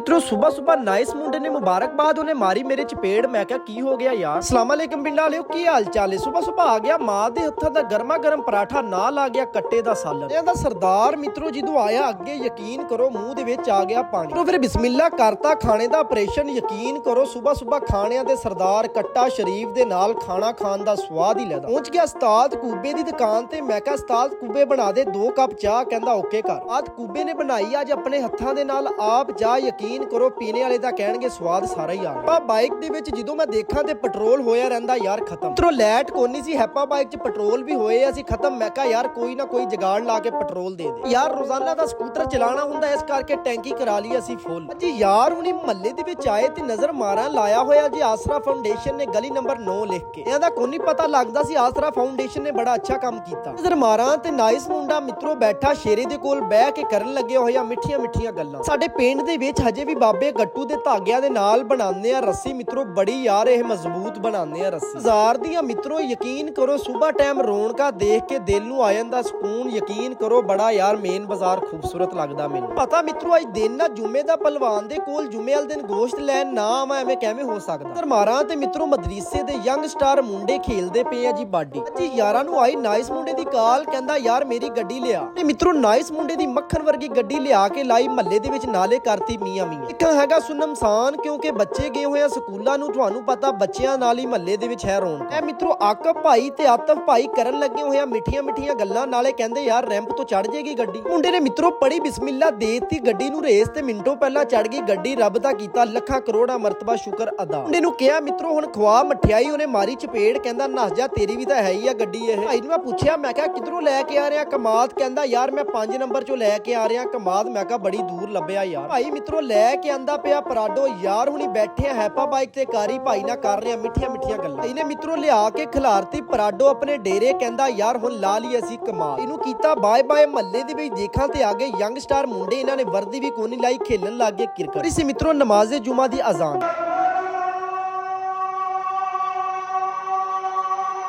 मित्रों सुबह सुबह नाइस मुंडे ने मुबारकबाद उन्हें मारी मेरे चपेड़। मैं क्या की हो गया यार। अस्सलाम वालेकुम पिंड वालिओ, की हाल चाल है। सुबह सुबह आ गया मां दे हत्थां दा गर्मा गर्म पराठा, नाल आ गया कट्टे दा सालन। ਇਹਦਾ ਸਰਦਾਰ ਮਿੱਤਰੋ ਜਦੋਂ ਆਇਆ ਅੱਗੇ ਯਕੀਨ ਕਰੋ ਮੂੰਹ ਦੇ ਵਿੱਚ ਆ ਗਿਆ ਪਾਣੀ। तो फिर बिस्मिल्ला करता खाने ਦਾ ਆਪਰੇਸ਼ਨ। ਯਕੀਨ ਕਰੋ ਸੁਬਹ ਸੁਬਹ ਖਾਣਿਆਂ ਦੇ ਸਰਦਾਰ ਕੱਟਾ ਸ਼ਰੀਫ ਦੇ ਨਾਲ ਖਾਣਾ ਖਾਣ ਦਾ ਸਵਾਦ ਹੀ ਲੈਦਾ। ਪਹੁੰਚ ਗਿਆ ਉਸਤਾਦ ਕੂਬੇ ਦੀ ਦੁਕਾਨ ਤੇ। ਮੈਂ ਕਿਹਾ ਉਸਤਾਦ ਕੂਬੇ ਬਣਾ ਦੇ 2 ਕੱਪ ਚਾਹ। ਕਹਿੰਦਾ ਓਕੇ ਕਰ। ਆਦ ਕੂਬੇ ਨੇ ਬਣਾਈ ਅੱਜ ਆਪਣੇ ਹੱਥਾਂ ਦੇ ਨਾਲ ਆਪ ਚਾਹ। ਯਕੀਨ ਕਰੋ ਪੀਣੇ ਵਾਲੇ ਤਾਂ ਕਹਿਣਗੇ ਸਵਾਦ ਸਾਰਾ ਹੀ ਆ ਗਿਆ। ਬਾਈਕ ਦੇ ਵਿੱਚ ਜਦੋਂ ਮੈਂ ਦੇਖਾਂ ਤੇ ਪੈਟਰੋਲ ਹੋਇਆ ਰਹਿੰਦਾ ਯਾਰ ਖਤਮ। ਮਿੱਤਰੋ ਲੈਟ ਕੋਨੀ ਸੀ, ਹੈਪਾ ਬਾਈਕ 'ਚ ਪੈਟਰੋਲ ਵੀ ਹੋਏ ਅਸੀਂ ਖਤਮ। ਮੈਂ ਕਿਹਾ ਯਾਰ ਕੋਈ ਨਾ ਕੋਈ ਜਗਾੜ ਲਾ ਕੇ ਪੈਟਰੋਲ ਦੇ ਦੇ ਯਾਰ। ਰੋਜ਼ਾਨਾ ਦਾ ਸਕੂਟਰ ਚਲਾਣਾ ਹੁੰਦਾ ਇਸ ਕਰਕੇ ਟੈਂਕੀ ਕਰਾ ਲਈ ਅਸੀਂ ਫੁੱਲ। ਜੀ ਯਾਰ ਹੁਣੀ ਮਹੱਲੇ ਦੇ ਵਿੱਚ ਆਏ ਤੇ ਨਜ਼ਰ ਮਾਰਾਂ ਲਾਇਆ ਹੋਇਆ ਜੀ ਆਸਰਾ ਫਾਊਂਡੇਸ਼ਨ ਨੇ ਗਲੀ ਨੰਬਰ 9 ਲਿਖ ਕੇ। ਇਹਦਾ ਕੋਈ ਨਹੀਂ ਪਤਾ ਲੱਗਦਾ ਸੀ ਆਸਰਾ ਫਾਊਂਡੇਸ਼ਨ ਨੇ ਬੜਾ ਅੱਛਾ ਕੰਮ ਕੀਤਾ। ਨਜ਼ਰ ਮਾਰਾਂ ਤੇ ਨਾਈਸ ਮੁੰਡਾ ਮਿੱਤਰੋ ਬੈਠਾ ਸ਼ੇਰੇ ਦੇ ਕੋਲ ਬਹਿ ਕੇ ਕਰਨ ਲੱਗੇ ਹੋਇਆ ਮਿੱਠੀਆਂ ਮਿੱਠੀਆਂ ਗੱਲਾਂ। ਸਾਡੇ ਪਿੰਡ ਦੇ ਵਿੱਚ ਹਜੇ ਵੀ ਬਾਬੇ ਗੱਟੂ ਦੇ ਧਾਗਿਆਂ ਦੇ ਨਾਲ ਬਣਾਉਂਦੇ ਆ ਰੱਸੀ। ਮਿੱਤਰੋ ਬੜੀ ਯਾਰ ਇਹ ਮਜ਼ਬੂਤ ਬਣਾਉਂਦੇ ਆ ਰੱਸੀ। ਬਾਜ਼ਾਰ ਦੀਆਂ ਮਿੱਤਰੋ ਯਕੀਨ ਕਰੋ ਸੁਬਹ ਟਾਈਮ ਰੌਣਕਾਂ ਦੇਖ ਕੇ ਦਿਲ ਨੂੰ ਆ ਜਾਂਦਾ ਸਕੂਨ। ਯਕੀਨ ਕਰੋ ਬੜਾ ਯਾਰ ਮੇਨ ਬਾਜ਼ਾਰ ਖੂਬਸੂਰਤ ਲੱਗਦਾ ਮੈਨੂੰ। ਪਤਾ ਮਿੱਤਰੋ ਅੱਜ ਦਿਨ ਨਾ ਜੁਮੇ ਦਾ ਪਹਿਲਵਾਨ ਦੇ ਕੋਲ ਜੁਮੇ ਵਾਲੇ ਦਿਨ ਗੋਸ਼ਤ ਲੈਣ ਨਾ ਆਵਾਂ ਐਵੇਂ ਕਿਵੇਂ ਹੋ ਸਕਦਾ। ਧਰਮਾਰਾਂ ਤੇ ਮਿੱਤਰੋ ਮਦਰੀਸੇ ਦੇ ਯੰਗ ਸਟਾਰ ਮੁੰਡੇ ਖੇਲਦੇ ਪਏ ਆ ਜੀ ਬਾਡੀ। ਜੀ ਯਾਰਾਂ ਨੂੰ ਆਈ ਨਾਈਸ ਮੁੰਡੇ ਦੀ ਕਾਲ, ਕਹਿੰਦਾ ਯਾਰ ਮੇਰੀ ਗੱਡੀ ਲਿਆ। ਤੇ ਮਿੱਤਰੋ ਨਾਈਸ ਮੁੰਡੇ ਦੀ ਮੱਖਣ ਵਰਗੀ ਗੱਡੀ ਲਿਆ ਕੇ ਲਾਈ ਮਹੱਲੇ ਦੇ ਵਿੱਚ ਨਾਲੇ ਕਰਤੀ ਮੀਆਂ ਮੀਆਂ। ਇੱਕ ਹੈਗਾ ਸੁਨਮਸਾਨ ਕਿਉਂਕਿ ਬੱਚੇ ਗਏ ਹੋਏ ਆ ਸਕੂਲਾਂ ਨੂੰ। ਤੁਹਾਨੂੰ ਪਤਾ ਬੱਚਿਆਂ ਨਾਲ ਹੀ ਮਹੱਲੇ ਦੇ ਵਿੱਚ ਹੈ ਰੌਣਕ। ਇਹ ਮਿੱਤਰੋ ਆਕਬ ਭਾਈ ਤੇ ਆਤਫ ਭਾਈ ਕਰਨ ਲੱਗੇ ਹੋਏ ਆ ਮਿੱਠੀਆਂ ਮਿੱਠੀਆਂ ਗੱਲਾਂ। ਨਾਲੇ ਕਹਿੰਦੇ ਯਾਰ ਰੈਂਪ ਤੋਂ ਚੜ ਜਾਏਗੀ ਗੱਡੀ। ਮੁੰਡੇ ਨੇ ਮਿੱਤਰੋ ਪੜੀ ਬਿਸਮਿਲ੍ਲਾ ਦੇਤੀ ਗੱਡੀ ਨੂੰ ਰੇਸ ਤੇ ਮਿੰਟੋ ਪਹਿਲਾਂ ਚੜ ਗਈ ਗੱਡੀ। ਰੱਬ ਦਾ ਕੀਤਾ ਲੱਖਾਂ ਕਰੋੜਾਂ ਮਰਤਬਾ ਸ਼ੁਕਰ ਅਦਾ। ਮੁੰਡੇ ਨੂੰ ਕਿਹਾ ਮਿੱਤਰੋ ਹੁਣ ਖਵਾ ਮਠਿਆਈ। ਉਹਨੇ ਮਾਰੀ ਚਪੇੜ, ਕਹਿੰਦਾ ਨੱਸ ਜਾ ਤੇਰੀ ਵੀ ਤਾਂ ਹੈ ਹੀ ਆ ਗੱਡੀ ਇਹ। ਭਾਈ ਨੂੰ ਮੈਂ ਪੁੱਛਿਆ ਮੈਂ ਕਿਹਾ ਕਿਧਰੋਂ ਲੈ ਕੇ ਆ ਰਿਹਾ ਕਮਾਦ। ਕਹਿੰਦਾ ਯਾਰ ਮੈਂ 5 ਨੰਬਰ ਚੋਂ ਲੈ ਕੇ ਆ ਰਿਹਾ ਕਮਾਦ। ਮੈਂ ਕਿਹਾ ਬੜੀ ਦੂਰ ਲੱਭਿਆ ਯਾਰ। ਭਾਈ ਮਿੱਤਰੋ ਲੈ ਕੇ ਆਂਦਾ ਪਿਆ ਪਰਾਡੋ। ਯਾਰ ਹੁਣੀ ਬੈਠੇ ਆ ਹੈਪਾ ਬਾਈਕ ਤੇ ਕਾਰੀ ਭਾਈ ਨਾਲ ਕਰ ਰਹੇ ਆ ਮਿੱਠੀਆਂ ਮਿੱਠੀਆਂ ਗੱਲਾਂ। ਇਹਨੇ ਮਿੱਤਰੋ ਲਿਆ ਕੇ ਖਿਲਾਰਤੀ ਪਰਾਡੋ ਆਪਣੇ ਡੇਰੇ। ਕਹਿੰਦਾ ਯਾਰ ਹੁਣ ਲਾ ਲਈ ਅਸੀਂ ਕਮਾਲ। ਇਹਨੂੰ ਕੀਤਾ ਬਾਏ ਬਾਏ। ਮਹੱਲੇ ਦੇ ਵਿੱਚ ਦੇਖਾਂ ਤੇ ਆ ਗਏ ਯੰਗ ਸਟਾਰ ਮੁੰਡੇ। ਇਹਨਾਂ ਨੇ ਵਰਦੀ ਵੀ ਕੋਨੀ ਲਾਈ, ਖੇਲਣ ਲੱਗ ਗਏ ਕ੍ਰਿਕਟ। ਇਸੇ ਮਿੱਤਰੋ ਨਮਾਜ਼ੇ ਜੁਮਾ ਦੀ ਅਜ਼ਾਨ।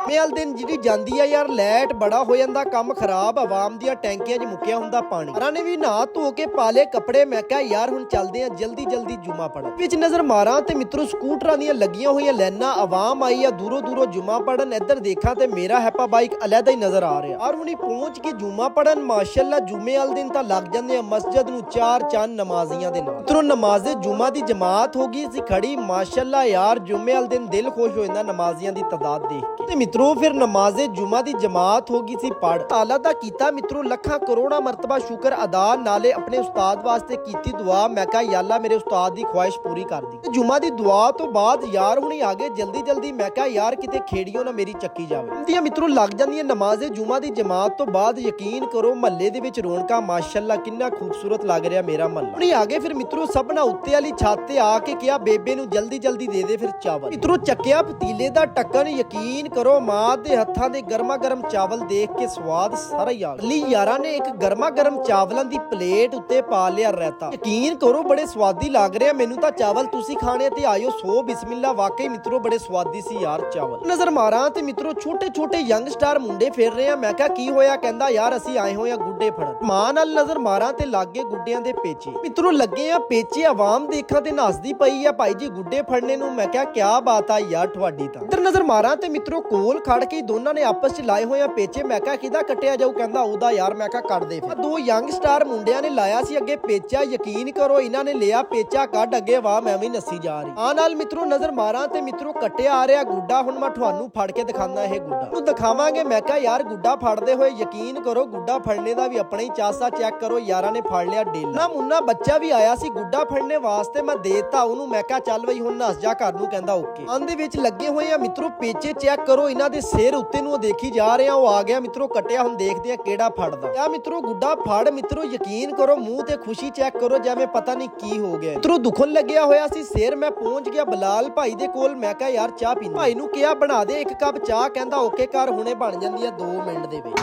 ਮੇਲ ਦਿਨ ਜਿਹੜੀ ਜਾਂਦੀ ਆ ਯਾਰ ਲੈਟ ਬੜਾ ਹੋ ਜਾਂਦਾ ਕੰਮ ਖਰਾਬ। ਆਵਾਮ ਦੀਆਂ ਟੈਂਕੀਆਂ 'ਚ ਮੁੱਕਿਆ ਹੁੰਦਾ ਪਾਣੀ। ਹਰਾਂ ਨੇ ਵੀ ਨਹਾ ਧੋ ਕੇ ਪਾ ਲਏ ਕੱਪੜੇ। ਮੈਂ ਕਿਹਾ ਯਾਰ ਹੁਣ ਚੱਲਦੇ ਆ ਜਲਦੀ ਜਲਦੀ ਜੁਮਾ ਪੜਨ। ਵਿੱਚ ਨਜ਼ਰ ਮਾਰਾਂ ਤੇ ਮਿੱਤਰੋ ਸਕੂਟਰਾਂ ਦੀਆਂ ਲੱਗੀਆਂ ਹੋਈਆਂ ਲਾਈਨਾਂ। ਆਵਾਮ ਆਈ ਆ ਦੂਰੋਂ ਦੂਰੋਂ ਜੁਮਾ ਪੜਨ। ਇੱਧਰ ਦੇਖਾਂ ਤੇ ਮੇਰਾ ਹੈਪਾ ਬਾਈਕ ਅਲੱਗਾ ਹੀ ਨਜ਼ਰ ਆ ਰਿਹਾ। ਔਰ ਹੁਣੀ ਪਹੁੰਚ ਕੇ ਜੁਮਾ ਪੜਨ। ਮਾਸ਼ਾਅੱਲਾ ਜੁਮੇ ਵਾਲੇ ਦਿਨ ਤਾਂ ਲੱਗ ਜਾਂਦੇ ਆ ਮਸਜਿਦ ਨੂੰ 4 ਚੰਨ ਨਮਾਜ਼ੀਆਂ ਦੇ ਨਾਲ। ਮਿੱਤਰੋ ਨਮਾਜ਼ੇ ਜੁਮਾ ਦੀ ਜਮਾਤ ਹੋ ਗਈ ਸੀ ਖੜੀ। ਮਾਸ਼ਾਅੱਲਾ ਯਾਰ ਜੁਮੇ ਵਾਲੇ ਦਿਨ ਦਿਲ ਖੁਸ਼ ਹੋ ਜਾਂਦਾ ਨਮਾਜ਼ੀਆਂ ਦੀ ਤਾਦਾਦ ਦੇਖ ਕੇ। ਤੇ ਮਿੱਤਰੋ ਫਿਰ ਨਮਾਜ਼ੇ ਜੁਮਾ ਦੀ ਜਮਾਤ ਹੋ ਗਈ ਸੀ ਪੜ। ਤਾਲਾ ਦਾ ਕੀਤਾ ਮਿੱਤਰੋ ਲੱਖਾਂ ਕਰੋੜਾਂ ਮਰਤਬਾ ਸ਼ੁਕਰ ਅਦਾ। ਨਾਲੇ ਆਪਣੇ ਉਸਤਾਦ ਵਾਸਤੇ ਕੀਤੀ ਦੁਆ। ਮੈਂ ਕਿਹਾ ਯਾ ਅੱਲਾ ਮੇਰੇ ਉਸਤਾਦ ਦੀ ਖੁਆਇਸ਼ ਪੂਰੀ ਕਰ ਦੀ। ਜੁਮਾ ਦੀ ਦੁਆ ਤੋਂ ਬਾਅਦ ਯਾਰ ਹੁਣੀ ਆ ਗਏ ਜਲਦੀ ਜਲਦੀ। ਮੈਂ ਕਿਹਾ ਯਾਰ ਕਿਤੇ ਖੇੜੀਓ ਨਾ ਮੇਰੀ ਚੱਕੀ ਜਾਵੇ। ਹੁੰਦੀਆਂ ਮਿੱਤਰੋ ਲੱਗ ਜਾਂਦੀਆਂ ਨਮਾਜ਼ੇ ਜੁਮਾ ਦੀ ਜਮਾਤ ਤੋਂ ਬਾਅਦ। ਯਕੀਨ ਕਰੋ ਮਹੱਲੇ ਦੇ ਵਿੱਚ ਰੌਣਕਾਂ ਮਾਸ਼ਾਅੱਲਾ ਕਿੰਨਾ ਖੂਬਸੂਰਤ ਲੱਗ ਰਿਹਾ ਮੇਰਾ ਮਹੱਲਾ। ਹੁਣੀ ਆ ਗਏ ਫਿਰ ਮਿੱਤਰੋ ਸਭਨਾ ਉੱਤੇ ਵਾਲੀ ਛੱਤ ਤੇ ਆ ਕੇ ਕਿਹਾ ਬੇਬੇ ਨੂੰ ਜਲਦੀ ਜਲਦੀ ਦੇ ਦੇ ਫਿਰ ਚਾਵਲ। ਮਿੱਤਰੋ ਚੱਕਿਆ ਪਤੀਲੇ ਦਾ ਢੱਕਣ। ਯਕੀਨ ਕਰੋ ਮਾਂ ਦੇ ਹੱਥਾਂ ਦੇ ਗਰਮਾ ਗਰਮ ਚਾਵਲ ਦੇਖ ਕੇ ਸਵਾਦ ਸਾਰਾ ਹੀ ਆ ਗਿਆ। ਲਈ ਯਾਰਾਂ ਨੇ ਇੱਕ ਗਰਮਾ ਗਰਮ ਚਾਵਲਾਂ ਦੀ ਪਲੇਟ ਉੱਤੇ ਪਾ ਲਿਆ ਰਾਇਤਾ। ਯਕੀਨ ਕਰੋ ਬੜੇ ਸਵਾਦੀ ਲੱਗ ਰਿਹਾ ਮੈਨੂੰ ਤਾਂ ਚਾਵਲ। ਤੁਸੀਂ ਖਾਣੇ ਤੇ ਆਇਓ ਸੋ ਬਿਸਮਿਲ੍ਲਾ। ਵਾਕਈ ਮਿੱਤਰੋ ਬੜੇ ਸਵਾਦੀ ਸੀ ਯਾਰ ਚਾਵਲ। ਨਜ਼ਰ ਮਾਰਾਂ ਤੇ ਮਿੱਤਰੋ ਛੋਟੇ ਛੋਟੇ ਯੰਗ ਸਟਾਰ ਮੁੰਡੇ ਫਿਰ ਰਹੇ ਆ। ਮੈਂ ਕਿਹਾ ਕੀ ਹੋਇਆ। ਕਹਿੰਦਾ ਯਾਰ ਅਸੀਂ ਆਏ ਹੋਏ ਆ ਗੁੱਡੇ ਫੜਨ। ਮਾਂ ਨਾਲ ਨਜ਼ਰ ਮਾਰਾਂ ਤੇ ਲੱਗੇ ਗੁੱਡਿਆਂ ਦੇ ਪੇਚੇ। ਮਿੱਤਰੋ ਲੱਗੇ ਆ ਪੇਚੇ। ਆਵਾਮ ਦੇਖਾਂ ਤੇ ਨੱਸਦੀ ਪਈ ਆ ਭਾਈ ਜੀ ਗੁੱਡੇ ਫੜਨੇ ਨੂੰ। ਮੈਂ ਕਿਹਾ ਕਿਆ ਬਾਤ ਆ ਯਾਰ ਤੁਹਾਡੀ ਤਾਂ। ਇੱਧਰ ਨਜ਼ਰ ਮਾਰਾਂ ਤੇ ਮਿੱਤਰੋ ਕੋਲ ਖੜ ਕੇ ਦੋਨਾਂ ਨੇ ਆਪਸ ਚ ਲਾਏ ਹੋਏ ਆ ਪੇਚੇ। ਮੈਂ ਕਿਹਾ ਕਿਹਦਾ ਕੱਟਿਆ ਜਾਊ। ਕਹਿੰਦਾ ਉਹਦਾ ਯਾਰ। ਮੈਂ ਕਿਹਾ ਕੱਢ ਦੇ ਫਿਰ। 2 ਯੰਗ ਸਟਾਰ ਮੁੰਡਿਆਂ ਨੇ ਲਾਇਆ ਸੀ ਅੱਗੇ ਪੇਚਾ। ਯਕੀਨ ਕਰੋ ਇਹਨਾਂ ਨੇ ਲਿਆ ਪੇਚਾ ਕੱਢ ਅੱਗੇ ਵਾਹ ਮੈਂ ਵੀ ਨੱਸੀ ਜਾ ਰਹੀ। ਆ ਨਾਲ ਮਿੱਤਰੋ ਨਜ਼ਰ ਮਾਰਾਂ ਤੇ ਮਿੱਤਰੋ ਕੱਟਿਆ ਆ ਰਿਹਾ ਗੁੱਡਾ। ਹੁਣ ਮੈਂ ਤੁਹਾਨੂੰ ਫੜ ਕੇ ਦਿਖਾਉਂਦਾ ਇਹ ਗੁੱਡਾ ਨੂੰ ਦਿਖਾਵਾਂਗੇ। ਮੈਂ ਕਿਹਾ ਯਾਰ ਗੁੱਡਾ ਫੜਦੇ ਹੋਏ ਯਕੀਨ ਕਰੋ ਗੁੱਡਾ ਫੜਨੇ ਦਾ ਵੀ ਆਪਣਾ ਹੀ ਚਾਸਾ। ਚੈੱਕ ਕਰੋ ਯਾਰਾਂ ਨੇ ਫੜ ਲਿਆ ਡੇਲ ਨਾ ਮੁੰਨਾ ਬੱਚਾ ਵੀ ਆਇਆ ਸੀ ਗੁੱਡਾ ਫੜਨੇ ਵਾਸਤੇ। ਮੈਂ ਦੇਤਾ ਉਹਨੂੰ। ਮੈਂ ਕਿਹਾ ਚੱਲ ਬਈ ਹੁਣ ਨੱਸ ਜਾ ਘਰ ਨੂੰ। ਕਹਿੰਦਾ ਓਕੇ। ਆਂਦੇ ਵਿੱਚ ਲੱਗੇ ਹੋਏ ਆ ਮਿੱਤਰੋ ਪੇਚੇ। ਚੈੱਕ ਕਰੋ ਇਹਨਾਂ ਦੇ ਸਿਰ ਉੱਤੇ ਨੂੰ ਦੇਖੀ ਜਾ ਰਹੇ ਆ। ਉਹ ਆ ਗਿਆ ਮਿੱਤਰੋ ਕੱਟਿਆ। ਹੁਣ ਦੇਖਦੇ ਆ ਕਿਹੜਾ ਫੜਦਾ। ਆ ਮਿੱਤਰੋ ਗੁੱਡਾ ਫੜ। ਮਿੱਤਰੋ ਯਕੀਨ ਕਰੋ ਮੂੰਹ ਤੇ ਖੁਸ਼ੀ ਚੈੱਕ ਕਰੋ ਜਿਵੇਂ ਪਤਾ ਨਹੀਂ ਕੀ ਹੋ ਗਿਆ। ਮਿੱਤਰੋ ਦੁਖਣ ਲੱਗਿਆ ਹੋਇਆ ਸੀ ਸਿਰ। ਮੈਂ ਪਹੁੰਚ ਗਿਆ ਬਲਾਲ ਭਾਈ ਦੇ ਕੋਲ। ਮੈਂ ਕਿਹਾ ਯਾਰ ਚਾਹ ਪੀਣੀ। ਭਾਈ ਨੂੰ ਕਿਹਾ ਬਣਾ ਦੇ 1 ਕੱਪ ਚਾਹ। ਕਹਿੰਦਾ ਓਕੇ ਕਰ ਹੁਣੇ ਬਣ ਜਾਂਦੀ ਆ 2 ਮਿੰਟ ਦੇ ਵਿੱਚ।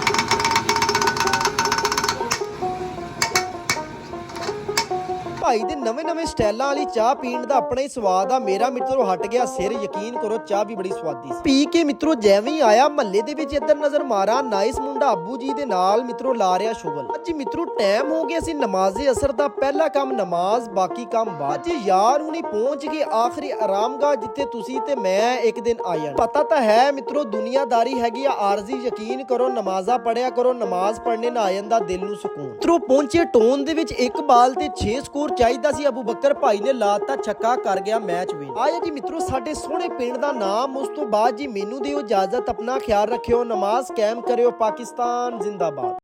ਭਾਈ ਦੇ ਨਵੇਂ ਸਟਾਈਲਾਂ ਵਾਲੀ ਚਾਹ ਪੀਣ ਦਾ ਆਪਣਾ ਹੀ ਸਵਾਦ ਆ। ਮੇਰਾ ਮਿੱਤਰੋ ਹਟ ਗਿਆ ਸਿਰ, ਯਕੀਨ ਕਰੋ ਚਾਹ ਵੀ ਬੜੀ ਸਵਾਦੀ ਸੀ। ਪੀ ਕੇ ਮਿੱਤਰੋ ਜਿਵੇਂ ਹੀ ਆਇਆ ਮਹੱਲੇ ਦੇ ਵਿੱਚ ਇੱਧਰ ਨਜ਼ਰ ਮਾਰਾਂ, ਨਾਈਸ ਮੁੰਡਾ ਅੱਬੂ ਜੀ ਦੇ ਨਾਲ ਮਿੱਤਰੋ ਲਾ ਰਿਹਾ ਸ਼ੁਗਲ। ਅੱਜ ਮਿੱਤਰੋ ਟਾਈਮ ਹੋ ਗਿਆ ਸੀ ਨਮਾਜ਼ੇ ਅਸਰ ਦਾ, ਪਹਿਲਾ ਕੰਮ ਨਮਾਜ਼, ਬਾਕੀ ਕੰਮ ਬਾਅਦ। ਅੱਜ ਯਾਰ ਹੁਣੀ ਪਹੁੰਚ ਗਏ ਆਖਰੀ ਆਰਾਮਗਾਹ ਜਿੱਥੇ ਤੁਸੀਂ ਤੇ ਮੈਂ ਇੱਕ ਦਿਨ ਆ ਜਾਣਾ। ਪਤਾ ਤਾਂ ਹੈ ਮਿੱਤਰੋ ਦੁਨੀਆਦਾਰੀ ਹੈਗੀ ਆ ਆਰਜ਼ੀ, ਯਕੀਨ ਕਰੋ ਨਮਾਜ਼ਾਂ ਪੜਿਆ ਕਰੋ, ਨਮਾਜ਼ ਪੜ੍ਹਨੇ ਨਾਲ ਆ ਜਾਂਦਾ ਦਿਲ ਨੂੰ ਸਕੂਨ। ਮਿੱਤਰੋ ਪਹੁੰਚੇ ਟੋਨ ਦੇ ਵਿੱਚ ਇੱਕ ਬਾਲ ਤੇ 6 ਸਕੋਰ ਚਾਹੀਦਾ ਸੀ, ਅਬੂ ਬੱਕਰ ਭਾਈ ਨੇ ਲਾਤਾ ਛੱਕਾ, ਕਰ ਗਿਆ ਮੈਚ ਵਿਨ। ਆਇਆ ਜੀ ਮਿੱਤਰੋ ਸਾਡੇ ਸੋਹਣੇ ਪਿੰਡ ਦਾ ਨਾਮ। ਉਸ ਤੋਂ ਬਾਅਦ ਜੀ ਮੈਨੂੰ ਦਿਓ ਇਜਾਜ਼ਤ, ਆਪਣਾ ਖਿਆਲ ਰੱਖਿਓ, ਨਮਾਜ਼ ਕਾਇਮ ਕਰਿਓ, ਪਾਕਿਸਤਾਨ ਜ਼ਿੰਦਾਬਾਦ।